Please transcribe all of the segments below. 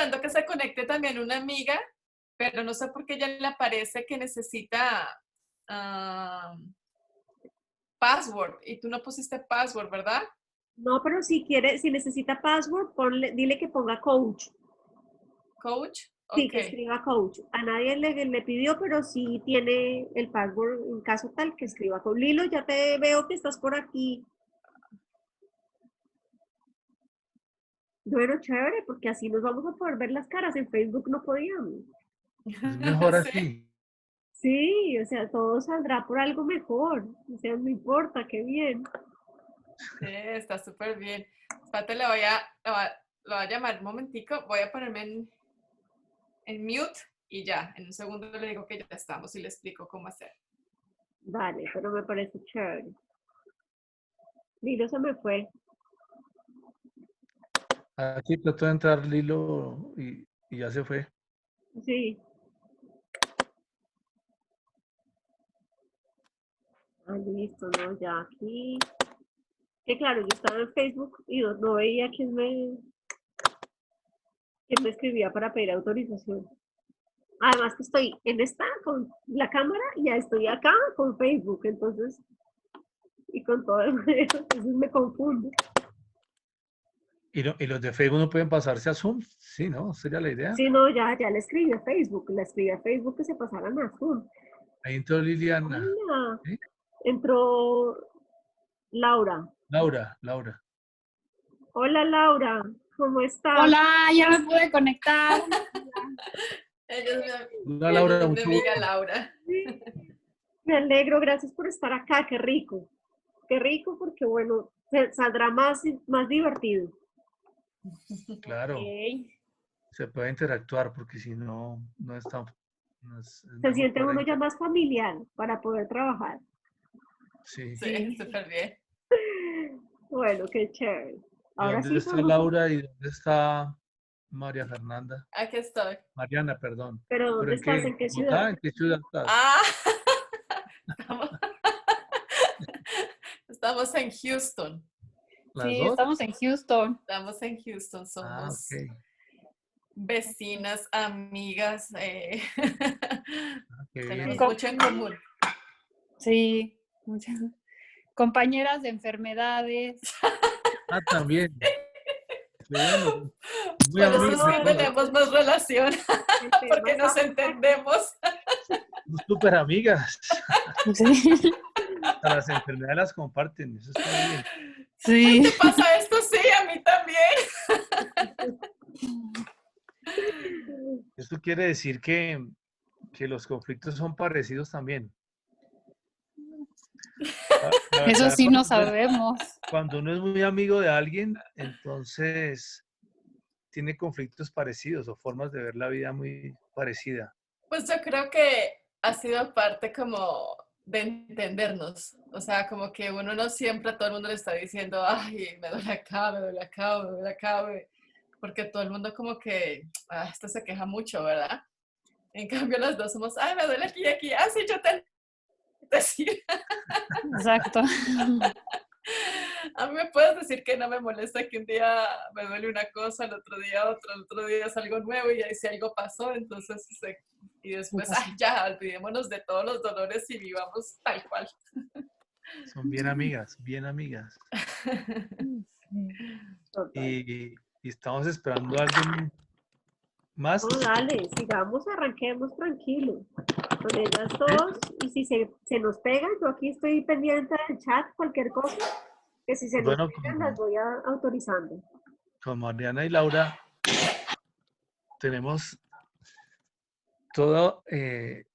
esperando que se conecte también una amiga, pero no sé por qué ya le aparece que necesita ah, password y tú no pusiste password, ¿verdad? No, pero si quiere, si necesita password, dile que ponga coach. Coach, Sí, ok. que escriba coach. A nadie le pidió, pero sí tiene el password en caso tal que escriba coach. Lilo, ya te veo que estás por aquí. Bueno, chévere, porque así nos vamos a poder ver las caras. En Facebook no podíamos. Es mejor Sí. así. Sí, o sea, todo saldrá por algo mejor. O sea, no importa, qué bien. Sí, está súper bien. Espérate, lo voy a llamar un momentico. Voy a ponerme en mute y ya. En un segundo le digo que ya estamos y le explico cómo hacer. Vale, pero me parece chévere. Lilo se me fue. Aquí trató de entrar Lilo y ya se fue. Sí. Ah, listo, no, ya aquí. Que claro, yo estaba en Facebook y no veía quién me escribía para pedir autorización. Además que estoy en esta con la cámara y ya estoy acá con Facebook, entonces, y con todo el video, entonces me confundo. ¿Y los de Facebook no pueden pasarse a Zoom? Sí, ¿no? Sería la idea. Sí, no, ya le escribí a Facebook que se pasaran a Zoom. Ahí entró Liliana. Hola, ¿Sí? entró Laura. Laura. Hola Laura, ¿cómo estás? Hola, ya me pude conectar. Ella Hola, es Laura, mi mucho amiga gusto. Laura. Me alegro, gracias por estar acá, qué rico. Qué rico porque bueno, saldrá más divertido. Claro, Ok. se puede interactuar porque si no, no es tan, es Se mejor siente para uno ya interactuar. más familiar para poder trabajar. Sí. Sí, Sí. súper bien. Bueno, qué chévere. ¿Y Ahora dónde sí está podemos, Laura y dónde está María Fernanda? Aquí estoy. Mariana, perdón. pero ¿Pero ¿dónde en estás? qué? ¿En qué ciudad? ¿Bogotá? ¿En qué ciudad estás? Ah, estamos, estamos en Houston. ¿Las Sí, dos? estamos en Houston. Estamos en Houston, Ah, somos ok. vecinas, amigas, Ah, qué bien. tenemos mucho en común. Sí, muchas compañeras de enfermedades. Ah, también. Qué bueno. Muy Por eso amigas es No, que entonces. tenemos más relación, el tema porque nos está perfecto. entendemos. Súper amigas. Sí. A las enfermedades las comparten. Eso está bien. Ay, Sí. ¿te pasa esto? Sí, a mí también. Esto quiere decir que los conflictos son parecidos también. La Eso verdad, sí no sabemos. cuando uno es muy amigo de alguien, entonces tiene conflictos parecidos o formas de ver la vida muy parecida. Pues yo creo que ha sido parte como de entendernos. O sea, como que uno no siempre a todo el mundo le está diciendo, ay, me duele acá, me duele acá, me duele acá, porque todo el mundo como que, esto se queja mucho, ¿verdad? En cambio, las dos somos, ay, me duele aquí y aquí, ah, sí, yo te decir. Exacto. A mí me puedes decir que no me molesta que un día me duele una cosa, el otro día otra, el otro día es algo nuevo y ahí si algo pasó, entonces, y después, ay, ya, olvidémonos de todos los dolores y vivamos tal cual. Son bien amigas, bien amigas. Total. Y estamos esperando a alguien más. No, dale, sigamos, arranquemos tranquilo. Con ellas ¿Sí? dos, y si se nos pegan, yo aquí estoy pendiente del chat, cualquier cosa, que si se nos Bueno, pegan las voy autorizando. con Mariana y Laura tenemos todo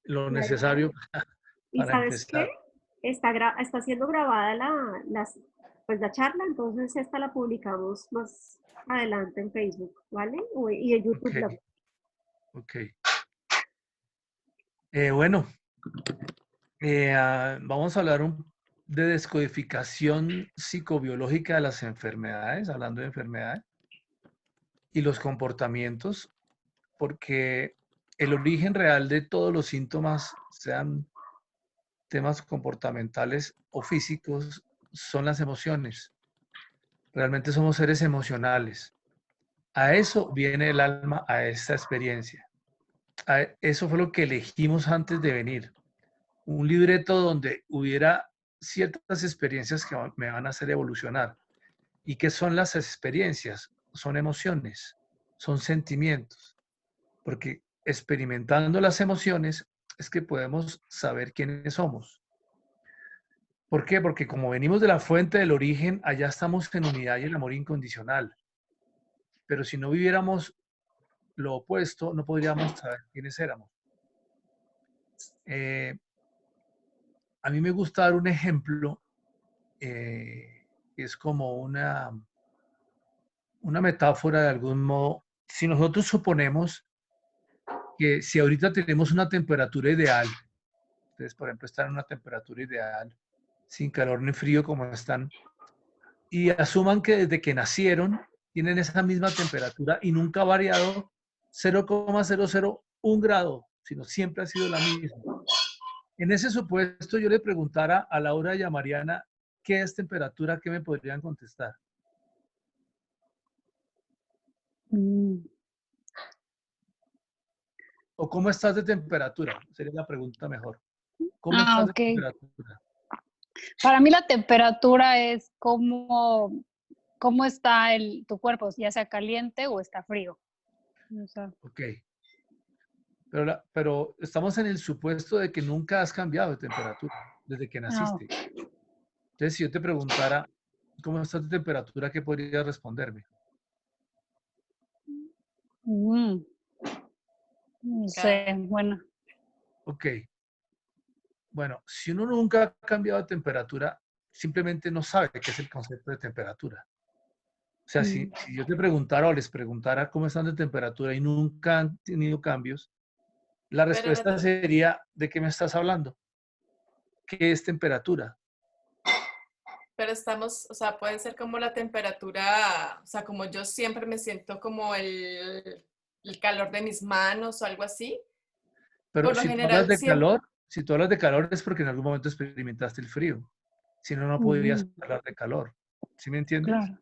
lo La idea. necesario ¿Y para sabes qué? empezar. Está siendo grabada pues la charla, entonces esta la publicamos más adelante en Facebook, ¿vale? Y en Ok, YouTube. ok. Bueno, vamos a hablar de descodificación psicobiológica de las enfermedades, hablando de enfermedades, y los comportamientos, porque el origen real de todos los síntomas, sean temas comportamentales o físicos, son las emociones. Realmente somos seres emocionales. A eso viene el alma, a esta experiencia. Eso fue lo que elegimos antes de venir. Un libreto donde hubiera ciertas experiencias que me van a hacer evolucionar. ¿Y qué son las experiencias? Son emociones, son sentimientos. Porque experimentando las emociones es que podemos saber quiénes somos. ¿Por qué? Porque como venimos de la fuente del origen, allá estamos en unidad y en amor incondicional. Pero si no viviéramos lo opuesto, no podríamos saber quiénes éramos. A mí me gusta dar un ejemplo, que es como una metáfora de algún modo. Si nosotros suponemos que si ahorita tenemos una temperatura ideal, ustedes por ejemplo están en una temperatura ideal, sin calor ni frío como están, y asuman que desde que nacieron tienen esa misma temperatura y nunca ha variado 0,001 grado, sino siempre ha sido la misma. En ese supuesto, yo le preguntara a Laura y a Mariana, ¿qué es temperatura? ¿Qué me podrían contestar? Mm. ¿O cómo estás de temperatura? Sería la pregunta mejor. ¿Cómo Ah, estás de ok. temperatura? Para mí la temperatura es cómo está tu cuerpo, ya sea caliente o está frío. O sea, Ok. Pero estamos en el supuesto de que nunca has cambiado de temperatura desde que ah, naciste. Entonces, si yo te preguntara, ¿cómo estás de temperatura? ¿Qué podrías responderme? mm, no sé, bueno. Ok. Bueno, si uno nunca ha cambiado de temperatura, simplemente no sabe qué es el concepto de temperatura. O sea, si yo te preguntara o les preguntara cómo están de temperatura y nunca han tenido cambios, la Pero, respuesta sería, ¿de qué me estás hablando? ¿Qué es temperatura? pero estamos, o sea, puede ser como la temperatura, o sea, como yo siempre me siento como el calor de mis manos o algo así. Pero Por lo si tú hablas general, de siempre, calor, si tú hablas de calor es porque en algún momento experimentaste el frío. Si no, no podrías hablar de calor. ¿Sí me entiendes? Claro.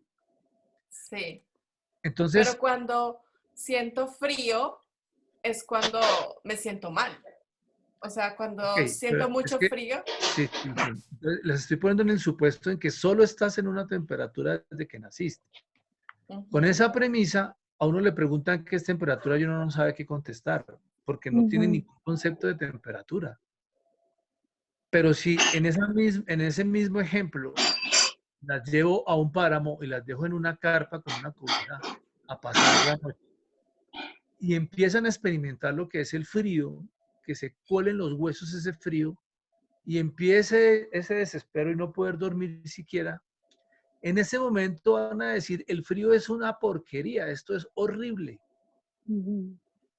sí. Entonces, Pero cuando siento frío es cuando me siento mal. O sea, ok, cuando pero siento es mucho que, frío, sí, sí, sí. Entonces, les estoy poniendo en el supuesto en que solo estás en una temperatura desde que naciste. Con ujú, esa premisa, a uno le preguntan qué es temperatura y uno no sabe qué contestar, porque no tiene ningún concepto de temperatura. Pero si en ese mismo ejemplo las llevo a un páramo y las dejo en una carpa con una cobija a pasar la noche y empiezan a experimentar lo que es el frío, que se cuelen los huesos ese frío y empiece ese desespero y no poder dormir siquiera, en ese momento van a decir, el frío es una porquería, esto es horrible,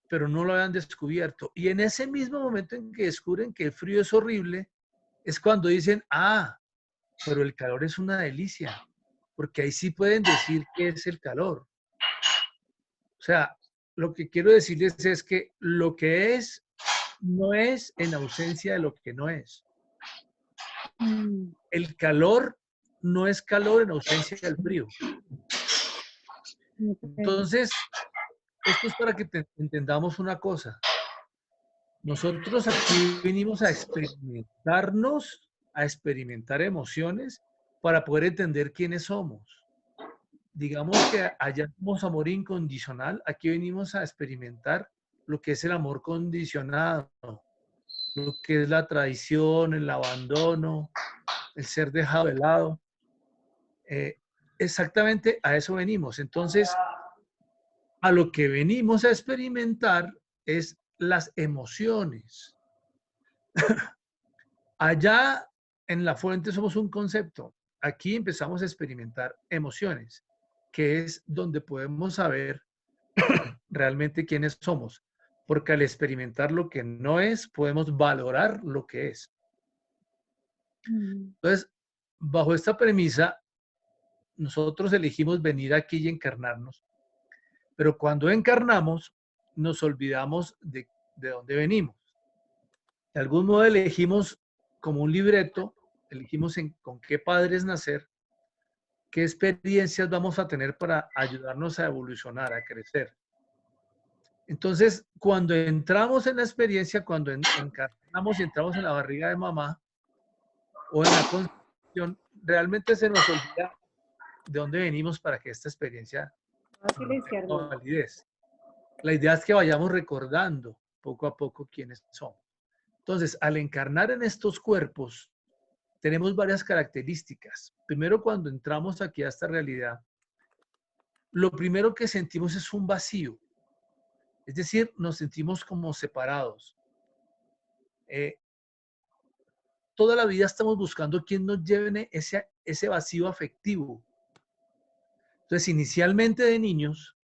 pero no lo habían descubierto. Y en ese mismo momento en que descubren que el frío es horrible, es cuando dicen, ah, pero el calor es una delicia, porque ahí sí pueden decir qué es el calor. O sea, lo que quiero decirles es que lo que es no es en ausencia de lo que no es. El calor no es calor en ausencia del frío. Entonces, esto es para que entendamos una cosa. Nosotros aquí venimos a experimentarnos, a experimentar emociones para poder entender quiénes somos. Digamos que allá somos amor incondicional, aquí venimos a experimentar lo que es el amor condicionado, lo que es la traición, el abandono, el ser dejado de lado. Exactamente a eso venimos. Entonces, a lo que venimos a experimentar es las emociones. Allá en la fuente somos un concepto. Aquí empezamos a experimentar emociones, que es donde podemos saber realmente quiénes somos. Porque al experimentar lo que no es, podemos valorar lo que es. Entonces, bajo esta premisa, nosotros elegimos venir aquí y encarnarnos. Pero cuando encarnamos, nos olvidamos de dónde venimos. De algún modo elegimos como un libreto, elegimos con qué padres nacer, ¿Qué experiencias vamos a tener para ayudarnos a evolucionar, a crecer? Entonces, cuando entramos en la experiencia, cuando encarnamos y entramos en la barriga de mamá o en la concepción, realmente se nos olvida de dónde venimos para que esta experiencia Voy a silenciarme. validez. La idea es que vayamos recordando poco a poco quiénes somos. Entonces, al encarnar en estos cuerpos, tenemos varias características. Primero, cuando entramos aquí a esta realidad, lo primero que sentimos es un vacío. Es decir, nos sentimos como separados. Toda la vida estamos buscando quién nos lleve ese vacío afectivo. Entonces, inicialmente de niños,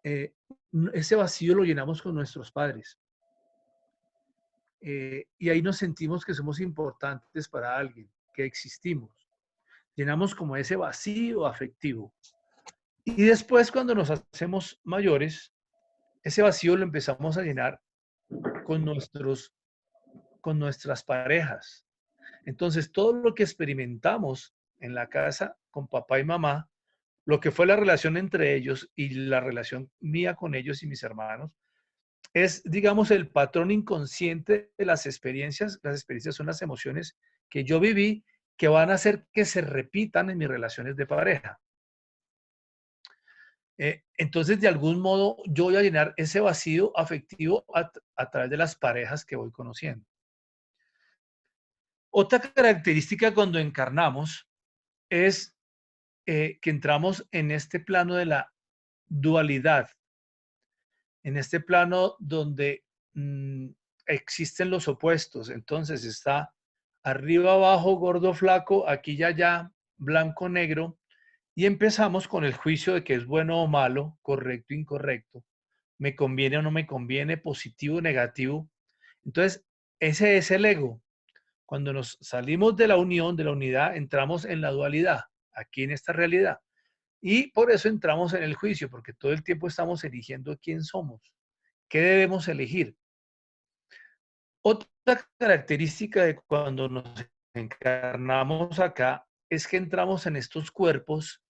ese vacío lo llenamos con nuestros padres. Y ahí nos sentimos que somos importantes para alguien, que existimos. Llenamos como ese vacío afectivo. Y después, cuando nos hacemos mayores, ese vacío lo empezamos a llenar con nuestras parejas. Entonces, todo lo que experimentamos en la casa con papá y mamá, lo que fue la relación entre ellos y la relación mía con ellos y mis hermanos, es, digamos, el patrón inconsciente de las experiencias. Las experiencias son las emociones que yo viví que van a hacer que se repitan en mis relaciones de pareja. Entonces, de algún modo, yo voy a llenar ese vacío afectivo a través de las parejas que voy conociendo. Otra característica cuando encarnamos es que entramos en este plano de la dualidad, en este plano donde existen los opuestos. Entonces está arriba, abajo, gordo, flaco, aquí y allá, blanco, negro, y empezamos con el juicio de que es bueno o malo, correcto, incorrecto, me conviene o no me conviene, positivo o negativo. Entonces, ese es el ego. Cuando nos salimos de la unión, de la unidad, entramos en la dualidad, aquí en esta realidad. Y por eso entramos en el juicio, porque todo el tiempo estamos eligiendo quién somos, qué debemos elegir. Otra característica de cuando nos encarnamos acá es que entramos en estos cuerpos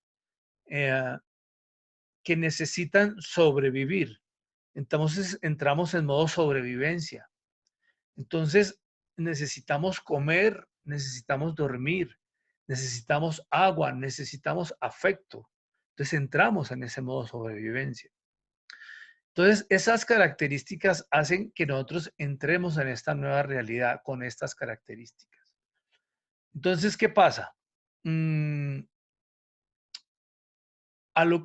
que necesitan sobrevivir. Entonces entramos en modo sobrevivencia. Entonces necesitamos comer, necesitamos dormir, necesitamos agua, necesitamos afecto. Entonces entramos en ese modo sobrevivencia. Entonces esas características hacen que nosotros entremos en esta nueva realidad con estas características. Entonces, ¿qué pasa?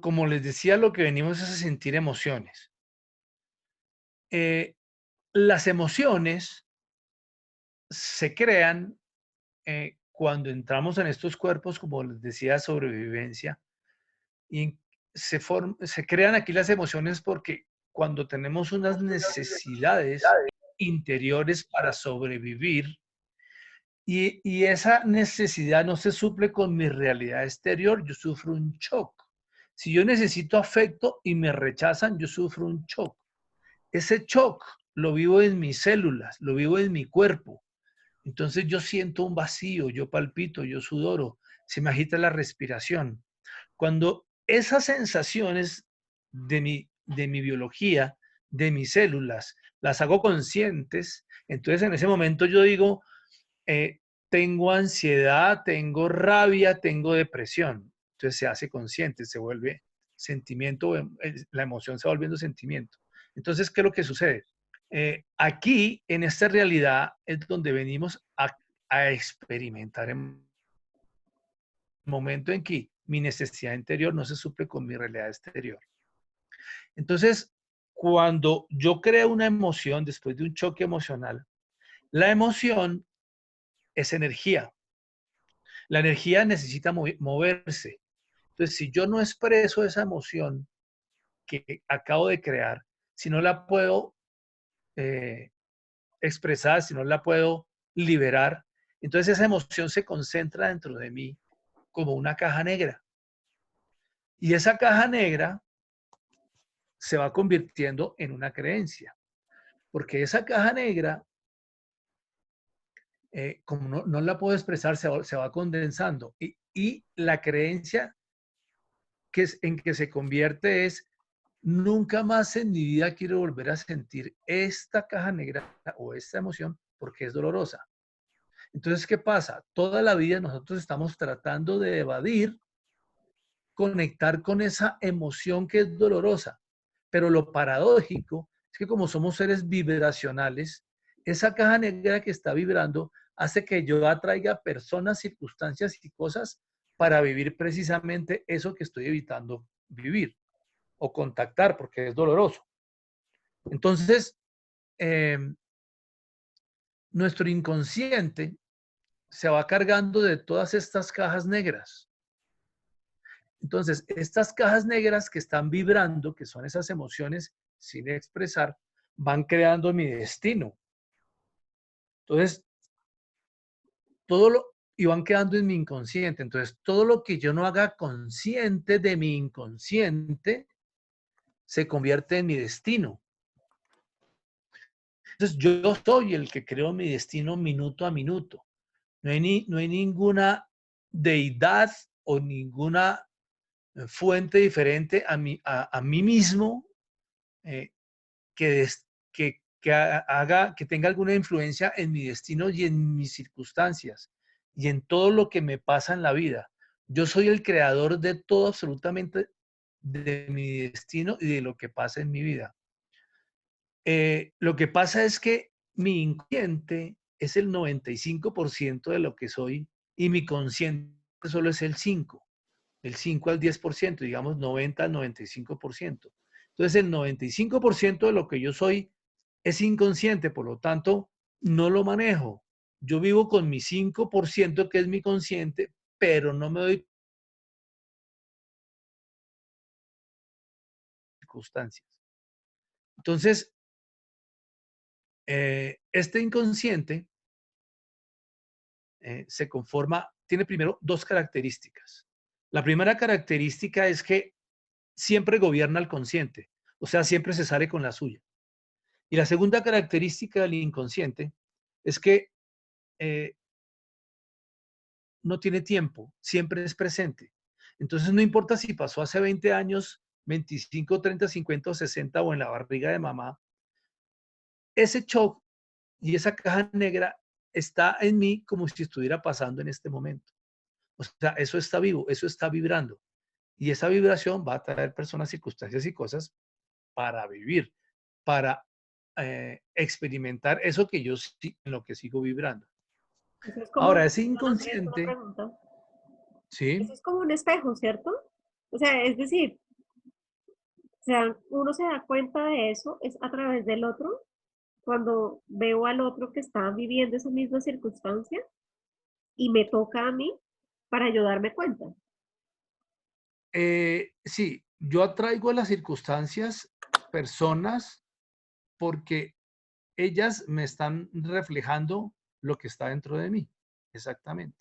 Como les decía, lo que venimos es a sentir emociones. Las emociones se crean cuando entramos en estos cuerpos, como les decía, sobrevivencia, y se crean aquí las emociones porque cuando tenemos unas necesidades interiores para sobrevivir y esa necesidad no se suple con mi realidad exterior, yo sufro un shock. Si yo necesito afecto y me rechazan, yo sufro un shock. Ese shock lo vivo en mis células, lo vivo en mi cuerpo. Entonces yo siento un vacío, yo palpito, yo sudoro, se me agita la respiración. Cuando esas sensaciones de mi biología, de mis células, las hago conscientes, entonces en ese momento yo digo, tengo ansiedad, tengo rabia, tengo depresión. Entonces se hace consciente, se vuelve sentimiento, la emoción se va volviendo sentimiento. Entonces, ¿qué es lo que sucede? Aquí, en esta realidad, es donde venimos a experimentar el momento en que mi necesidad interior no se suple con mi realidad exterior. Entonces, cuando yo creo una emoción después de un choque emocional, la emoción es energía. La energía necesita moverse. Entonces, si yo no expreso esa emoción que acabo de crear, si no la puedo expresar, si no la puedo liberar, entonces esa emoción se concentra dentro de mí como una caja negra. Y esa caja negra se va convirtiendo en una creencia, porque esa caja negra, como no la puedo expresar, se va condensando. y la creencia en que se convierte es: nunca más en mi vida quiero volver a sentir esta caja negra o esta emoción porque es dolorosa. Entonces, ¿qué pasa? Toda la vida nosotros estamos tratando de evadir, conectar con esa emoción que es dolorosa. Pero lo paradójico es que como somos seres vibracionales, esa caja negra que está vibrando hace que yo atraiga personas, circunstancias y cosas para vivir precisamente eso que estoy evitando vivir o contactar porque es doloroso. Entonces, eh, nuestro inconsciente se va cargando de todas estas cajas negras. Entonces, estas cajas negras que están vibrando, que son esas emociones sin expresar, van creando mi destino. Entonces, y van quedando en mi inconsciente. Entonces, todo lo que yo no haga consciente de mi inconsciente se convierte en mi destino. Entonces, yo soy el que creo mi destino minuto a minuto. No hay ninguna deidad o ninguna fuente diferente a mí mismo que tenga alguna influencia en mi destino y en mis circunstancias y en todo lo que me pasa en la vida. Yo soy el creador de todo, absolutamente, de mi destino y de lo que pasa en mi vida. Lo que pasa es que mi inconsciente es el 95% de lo que soy y mi consciente solo es el 5%. El 5 al 10%, digamos 90 al 95%. Entonces, el 95% de lo que yo soy es inconsciente, por lo tanto, no lo manejo. Yo vivo con mi 5% que es mi consciente, pero no me doy circunstancias. Entonces, este inconsciente se conforma, tiene primero dos características. La primera característica es que siempre gobierna el consciente, o sea, siempre se sale con la suya. Y la segunda característica del inconsciente es que no tiene tiempo, siempre es presente. Entonces no importa si pasó hace 20 años, 25, 30, 50 o 60 o en la barriga de mamá, ese shock y esa caja negra está en mí como si estuviera pasando en este momento. O sea, eso está vivo, eso está vibrando. Y esa vibración va a traer personas, circunstancias y cosas para vivir, para experimentar eso que yo en lo que sigo vibrando. Eso es Ahora, como, ese don Andrés, una inconsciente, pregunta. Eso sí, es como un espejo, ¿cierto? O sea, es decir, o sea, uno se da cuenta de eso es a través del otro, cuando veo al otro que está viviendo esa misma circunstancia y me toca a mí para yo darme cuenta. sí, yo atraigo a las circunstancias personas porque ellas me están reflejando lo que está dentro de mí, exactamente.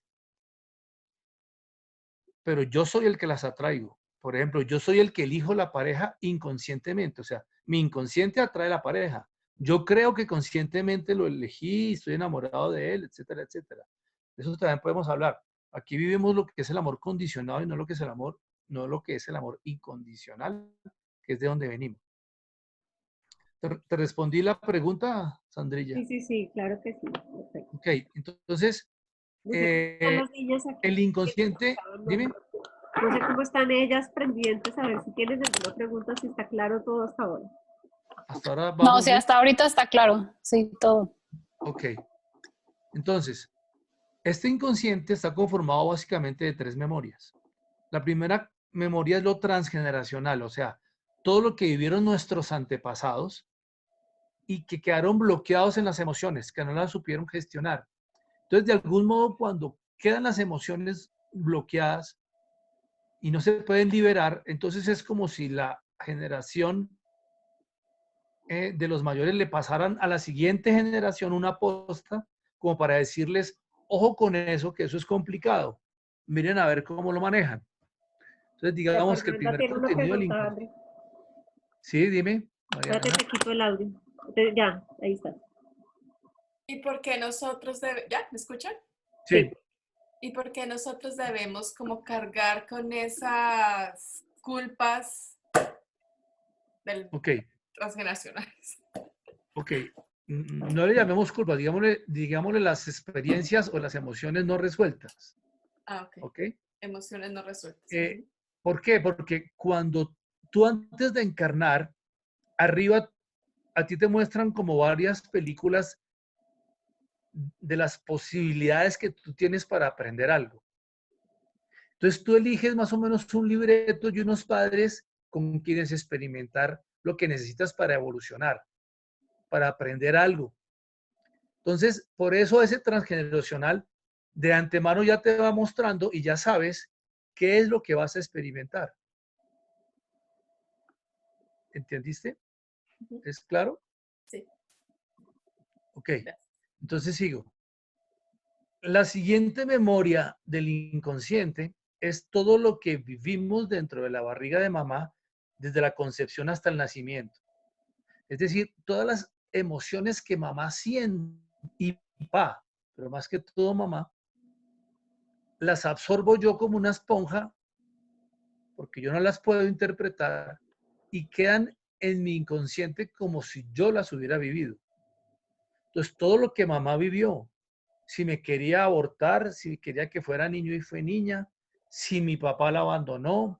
Pero yo soy el que las atraigo. Por ejemplo, yo soy el que elijo la pareja inconscientemente, o sea, mi inconsciente atrae la pareja. Yo creo que conscientemente lo elegí, estoy enamorado de él, etcétera, etcétera. De eso también podemos hablar. Aquí vivimos lo que es el amor condicionado y no lo que es el amor, no lo que es el amor incondicional, que es de donde venimos. ¿Te respondí la pregunta, Sandrilla? Sí, sí, sí, claro que sí. Perfecto. Ok, entonces, No sé cómo están las niñas aquí. el inconsciente, dime. No sé cómo están ellas pendientes, a ver si tienes alguna pregunta, si está claro todo hasta ahora. Hasta ahora No, o vamos sea, bien. hasta ahorita está claro, sí, todo. Ok, entonces, este inconsciente está conformado básicamente de tres memorias. La primera memoria es lo transgeneracional, o sea, todo lo que vivieron nuestros antepasados y que quedaron bloqueados en las emociones, que no las supieron gestionar. Entonces, de algún modo, cuando quedan las emociones bloqueadas y no se pueden liberar, entonces es como si la generación de los mayores le pasaran a la siguiente generación una posta como para decirles, ojo con eso, que eso es complicado. Miren a ver cómo lo manejan. Entonces, Ya, digamos que el Fernanda primer tiene una contenido del pregunta, inconsciente. André. Sí, dime, Espérate, Mariana. te quito el audio. Ya, ahí está. ¿Y por qué nosotros debemos... ¿Ya? ¿Me escuchan? Sí. Sí, ¿Y por qué nosotros debemos como cargar con esas culpas del Ok, transgeneracionales? ok. No le llamemos culpa, digámosle las experiencias o las emociones no resueltas. Ah, ok. ¿Ok? Emociones no resueltas. Eh, Ujú. ¿Por qué? Porque cuando tú antes de encarnar, arriba a ti te muestran como varias películas de las posibilidades que tú tienes para aprender algo. Entonces tú eliges más o menos un libreto y unos padres con quienes experimentar lo que necesitas para evolucionar, para aprender algo. Entonces, por eso ese transgeneracional de antemano ya te va mostrando y ya sabes qué es lo que vas a experimentar. ¿Entendiste? Ujú. ¿Es claro? Sí, Ok. gracias. Entonces sigo. La siguiente memoria del inconsciente es todo lo que vivimos dentro de la barriga de mamá desde la concepción hasta el nacimiento. Es decir, todas las emociones que mamá siente y papá, pero más que todo mamá, las absorbo yo como una esponja porque yo no las puedo interpretar y quedan en mi inconsciente como si yo las hubiera vivido. Entonces, todo lo que mamá vivió, si me quería abortar, si quería que fuera niño y fue niña, si mi papá la abandonó,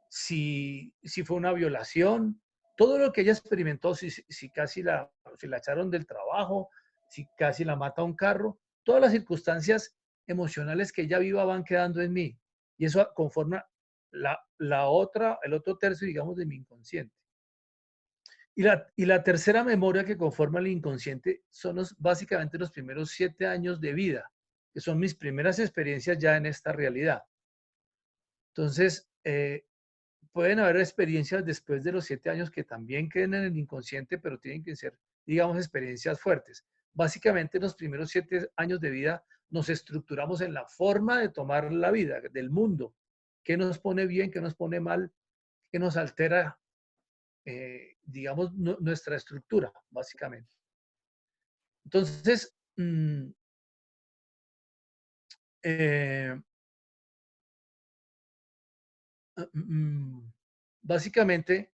si fue una violación, todo lo que ella experimentó, si casi si la echaron del trabajo, si casi la mata un carro, todas las circunstancias emocionales que ella viva van quedando en mí. Y eso conforma el otro tercio, digamos, de mi inconsciente. Y la tercera memoria que conforma el inconsciente son básicamente los primeros 7 años de vida, que son mis primeras experiencias ya en esta realidad. Entonces, pueden haber experiencias después de los 7 años que también queden en el inconsciente, pero tienen que ser, digamos, experiencias fuertes. Básicamente, en los primeros 7 años de vida nos estructuramos en la forma de tomar la vida, del mundo, qué nos pone bien, qué nos pone mal, qué nos altera, digamos, nuestra estructura, básicamente. Entonces, eh, básicamente,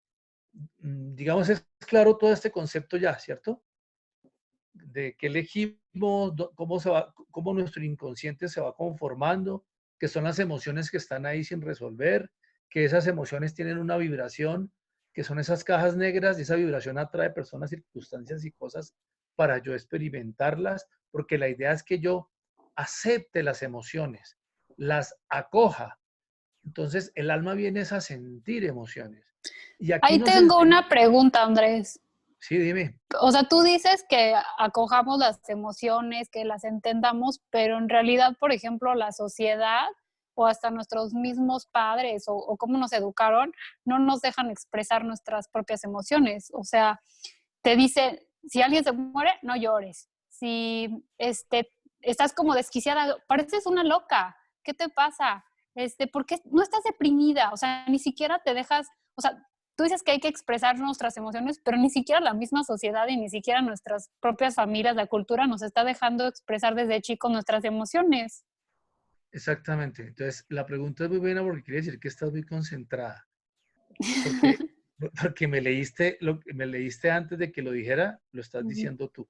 digamos, es claro todo este concepto ya, ¿cierto? De qué elegimos, cómo nuestro inconsciente se va conformando, que son las emociones que están ahí sin resolver, que esas emociones tienen una vibración, que son esas cajas negras y esa vibración atrae personas, circunstancias y cosas para yo experimentarlas, porque la idea es que yo acepte las emociones, las acoja. Entonces el alma viene es a sentir emociones. Y aquí Ahí nos tengo enseña, una pregunta, Andrés. sí, dime. O sea, tú dices que acojamos las emociones, que las entendamos, pero en realidad, por ejemplo, la sociedad o hasta nuestros mismos padres o cómo nos educaron, no nos dejan expresar nuestras propias emociones. O sea, te dice, si alguien se muere, no llores. Si estás como desquiciada, pareces una loca. ¿Qué te pasa? ¿Por qué no estás deprimida? O sea, ni siquiera te dejas, o sea, tú dices que hay que expresar nuestras emociones, pero ni siquiera la misma sociedad y ni siquiera nuestras propias familias, la cultura nos está dejando expresar desde chicos nuestras emociones. Exactamente. Entonces, la pregunta es muy buena porque quiere decir que estás muy concentrada. Porque, porque me leíste antes de que lo dijera, lo estás diciendo tú.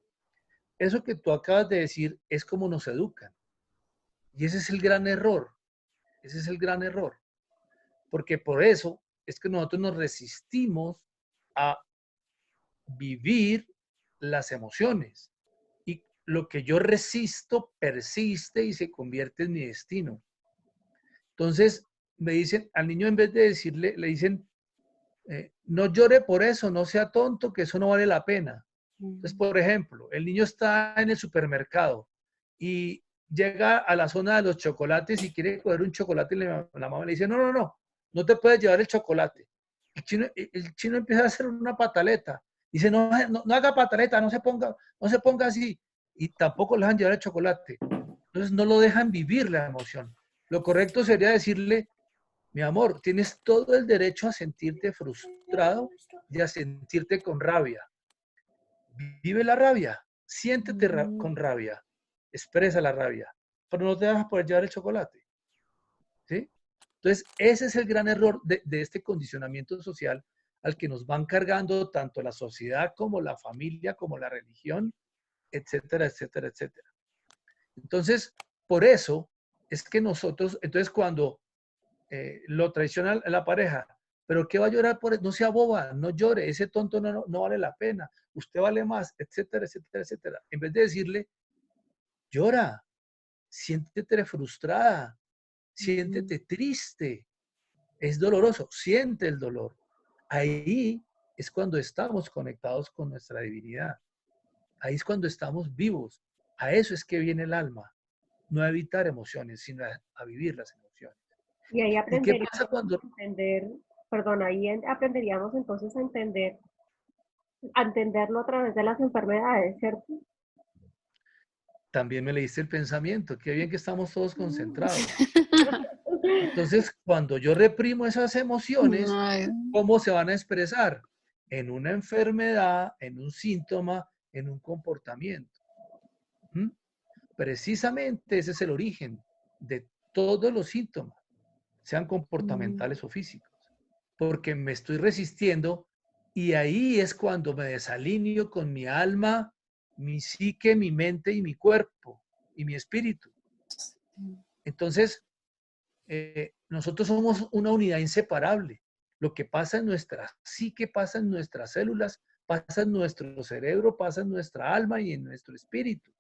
Eso que tú acabas de decir es como nos educan. Y ese es el gran error. Ese es el gran error. Porque por eso es que nosotros nos resistimos a vivir las emociones. Y lo que yo resisto persiste y se convierte en mi destino. Entonces, me dicen, al niño en vez de decirle, le dicen, no llore por eso, no sea tonto, que eso no vale la pena. Entonces, por ejemplo, el niño está en el supermercado y llega a la zona de los chocolates y quiere coger un chocolate y la mamá le dice, no, no, no, no te puedes llevar el chocolate. El chino empieza a hacer una pataleta. Dice, no, no, no haga pataleta, no se ponga así. Y tampoco le dejan llevar el chocolate. Entonces no lo dejan vivir la emoción. Lo correcto sería decirle, mi amor, tienes todo el derecho a sentirte frustrado y a sentirte con rabia. Vive la rabia, siéntete con rabia, expresa la rabia, pero no te vas a poder llevar el chocolate. ¿Sí? Entonces, ese es el gran error de este condicionamiento social al que nos van cargando tanto la sociedad como la familia, como la religión, etcétera, etcétera, etcétera. Entonces, por eso es que nosotros, entonces cuando lo traiciona la pareja, pero ¿qué va a llorar por eso? No sea boba, no llore, ese tonto no vale la pena, usted vale más, etcétera, etcétera, etcétera. En vez de decirle, llora, siéntete frustrada, siéntete triste, es doloroso, siente el dolor. Ahí es cuando estamos conectados con nuestra divinidad. Ahí es cuando estamos vivos. A eso es que viene el alma. No a evitar emociones, sino a vivir las emociones. Y ahí ¿Y qué aprenderíamos pasa cuando a entender, perdón, aprenderíamos entonces a entenderlo a través de las enfermedades, ¿cierto? también me leíste el pensamiento? Qué bien que estamos todos concentrados. Entonces, cuando yo reprimo esas emociones, Ay, ¿cómo se van a expresar? En una enfermedad, en un síntoma, en un comportamiento. ¿Mm? Precisamente ese es el origen de todos los síntomas, sean comportamentales o físicos, porque me estoy resistiendo y ahí es cuando me desalineo con mi alma, mi psique, mi mente y mi cuerpo y mi espíritu. Entonces, nosotros somos una unidad inseparable. Lo que pasa en nuestra psique, pasa en nuestras células, pasa en nuestro cerebro, pasa en nuestra alma y en nuestro espíritu.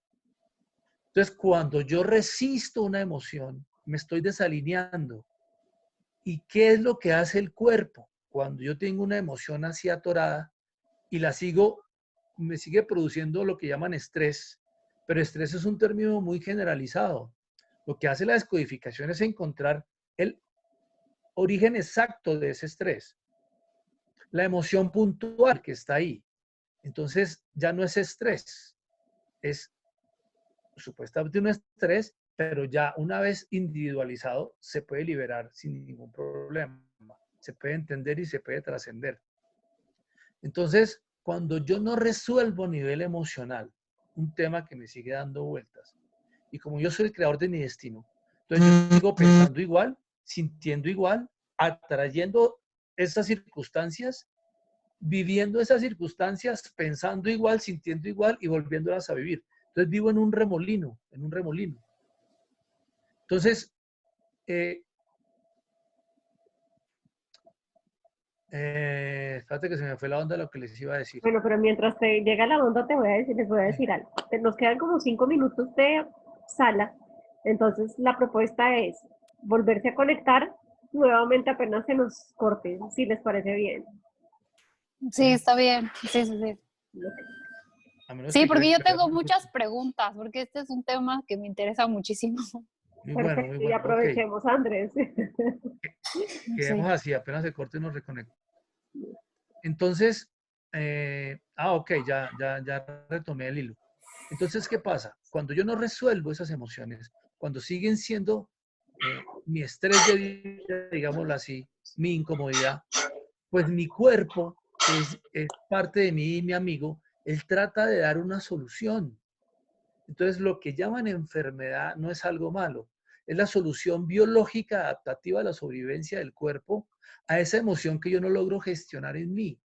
Entonces, cuando yo resisto una emoción, me estoy desalineando. ¿Y qué es lo que hace el cuerpo? Cuando yo tengo una emoción así atorada y me sigue produciendo lo que llaman estrés, pero estrés es un término muy generalizado. Lo que hace la descodificación es encontrar el origen exacto de ese estrés, la emoción puntual que está ahí. Entonces ya no es estrés, es supuestamente un estrés, pero ya una vez individualizado se puede liberar sin ningún problema. Se puede entender y se puede trascender. Entonces, cuando yo no resuelvo a nivel emocional un tema que me sigue dando vueltas, y como yo soy el creador de mi destino, entonces yo sigo pensando igual, sintiendo igual, atrayendo esas circunstancias, viviendo esas circunstancias, pensando igual, sintiendo igual y volviéndolas a vivir. Entonces vivo en un remolino, en un remolino. Entonces, espérate que se me fue la onda de lo que les iba a decir. Bueno, pero mientras te llega la onda les voy a decir algo. Nos quedan como 5 minutos de sala, entonces la propuesta es volverse a conectar nuevamente apenas se nos corte, si les parece bien. sí, está bien. Sí, sí, sí. A menos Sí, que porque quieran yo que tengo veamos. muchas preguntas, porque este es un tema que me interesa muchísimo. Muy bueno, muy Perfecto, y bueno. Ok, aprovechemos, Andrés. quedemos Sí. así, apenas se corte nos reconecto. Entonces, ok, ya retomé el hilo. Entonces, ¿qué pasa? Cuando yo no resuelvo esas emociones, cuando siguen siendo mi estrés de vida, digámoslo así, mi incomodidad, pues mi cuerpo, que es parte de mí y mi amigo, él trata de dar una solución. Entonces, lo que llaman enfermedad no es algo malo, es la solución biológica adaptativa a la sobrevivencia del cuerpo a esa emoción que yo no logro gestionar en mí.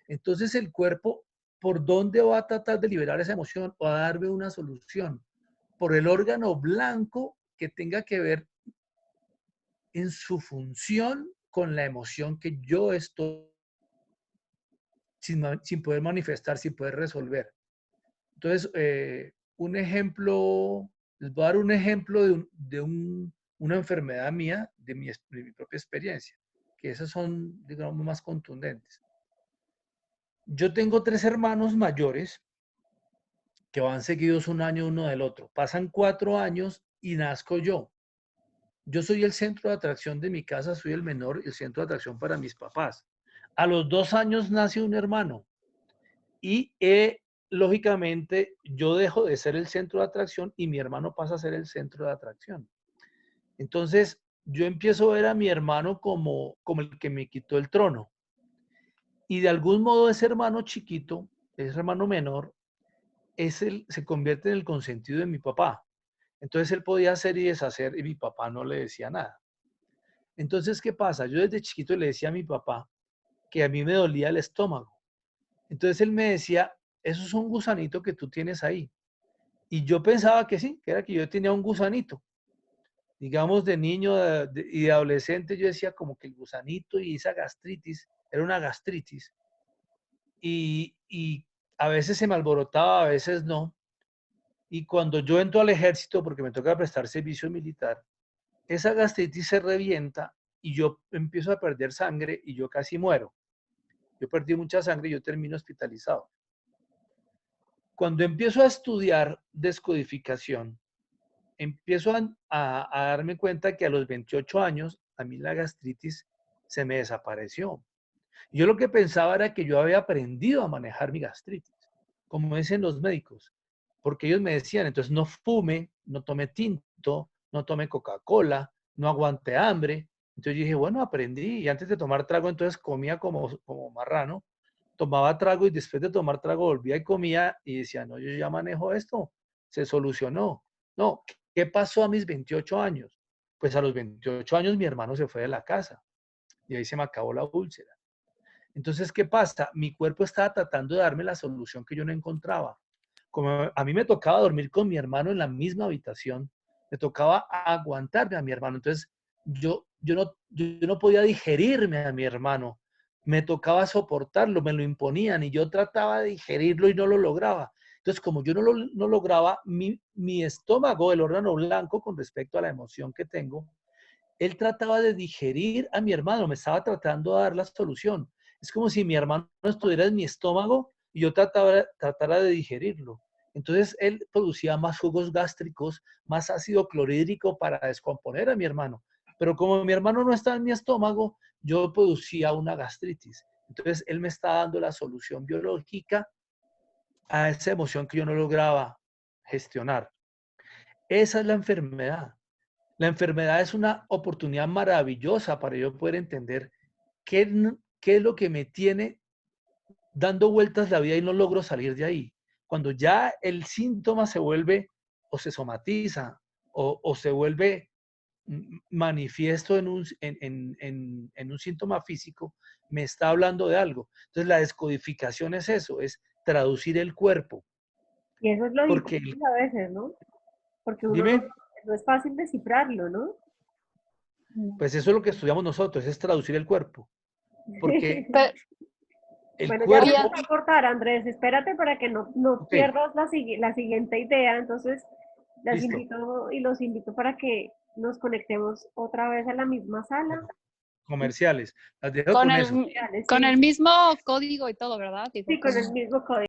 Entonces, el cuerpo, ¿por dónde va a tratar de liberar esa emoción o a darme una solución? Por el órgano blanco que tenga que ver en su función con la emoción que yo estoy sin poder manifestar, sin poder resolver. Entonces, un ejemplo, les voy a dar un ejemplo una enfermedad mía, de mi propia experiencia, que esas son, digamos, más contundentes. Yo tengo 3 hermanos mayores que van seguidos un año uno del otro. Pasan 4 años y nazco yo. Yo soy el centro de atracción de mi casa, soy el menor y el centro de atracción para mis papás. A los 2 años nace un hermano y lógicamente yo dejo de ser el centro de atracción y mi hermano pasa a ser el centro de atracción. Entonces yo empiezo a ver a mi hermano como el que me quitó el trono. Y de algún modo ese hermano chiquito, ese hermano menor, se convierte en el consentido de mi papá. Entonces él podía hacer y deshacer y mi papá no le decía nada. Entonces, ¿qué pasa? Yo desde chiquito le decía a mi papá que a mí me dolía el estómago. Entonces él me decía, eso es un gusanito que tú tienes ahí. Y yo pensaba que sí, que era que yo tenía un gusanito. Digamos, de niño y de adolescente, yo decía como que el gusanito y esa gastritis era una gastritis. Y a veces se me alborotaba, a veces no. Y cuando yo entro al ejército, porque me toca prestar servicio militar, esa gastritis se revienta y yo empiezo a perder sangre y yo casi muero. Yo perdí mucha sangre y yo termino hospitalizado. Cuando empiezo a estudiar descodificación, empiezo a darme cuenta que a los 28 años a mí la gastritis se me desapareció. Yo lo que pensaba era que yo había aprendido a manejar mi gastritis, como dicen los médicos, porque ellos me decían, entonces no fume, no tome tinto, no tome Coca-Cola, no aguante hambre. Entonces yo dije, bueno, aprendí y antes de tomar trago entonces comía como marrano, tomaba trago y después de tomar trago volvía y comía y decía, no, yo ya manejo esto, se solucionó. No, ¿qué pasó a mis 28 años? Pues a los 28 años mi hermano se fue de la casa y ahí se me acabó la úlcera. Entonces, ¿qué pasa? Mi cuerpo estaba tratando de darme la solución que yo no encontraba. Como a mí me tocaba dormir con mi hermano en la misma habitación, me tocaba aguantarme a mi hermano. Entonces, yo no podía digerirme a mi hermano. Me tocaba soportarlo, me lo imponían y yo trataba de digerirlo y no lo lograba. Entonces, como yo no lograba, mi estómago, el órgano blanco con respecto a la emoción que tengo, él trataba de digerir a mi hermano, me estaba tratando de dar la solución. Es como si mi hermano estuviera en mi estómago y yo tratara de digerirlo. Entonces él producía más jugos gástricos, más ácido clorhídrico para descomponer a mi hermano. Pero como mi hermano no está en mi estómago, yo producía una gastritis. Entonces él me está dando la solución biológica a esa emoción que yo no lograba gestionar. Esa es la enfermedad. La enfermedad es una oportunidad maravillosa para yo poder entender qué es lo que me tiene dando vueltas la vida y no logro salir de ahí. Cuando ya el síntoma se vuelve o se somatiza o se vuelve manifiesto en un síntoma físico, me está hablando de algo. Entonces la descodificación es eso, es traducir el cuerpo. Y eso es lo Porque, difícil a veces, ¿no? Porque uno dime, no es fácil descifrarlo, ¿no? pues eso es lo que estudiamos nosotros, es traducir el cuerpo. Porque Pero, el Bueno, ya cuerpo, vamos a cortar, Andrés. Espérate para que no ok, pierdas la siguiente idea. Entonces, las listo. invito y los invito para que nos conectemos otra vez a la misma sala. Comerciales. Las dejo con con eso. el, con Sí, el mismo código y todo, ¿verdad? sí, Igual con el como... mismo código.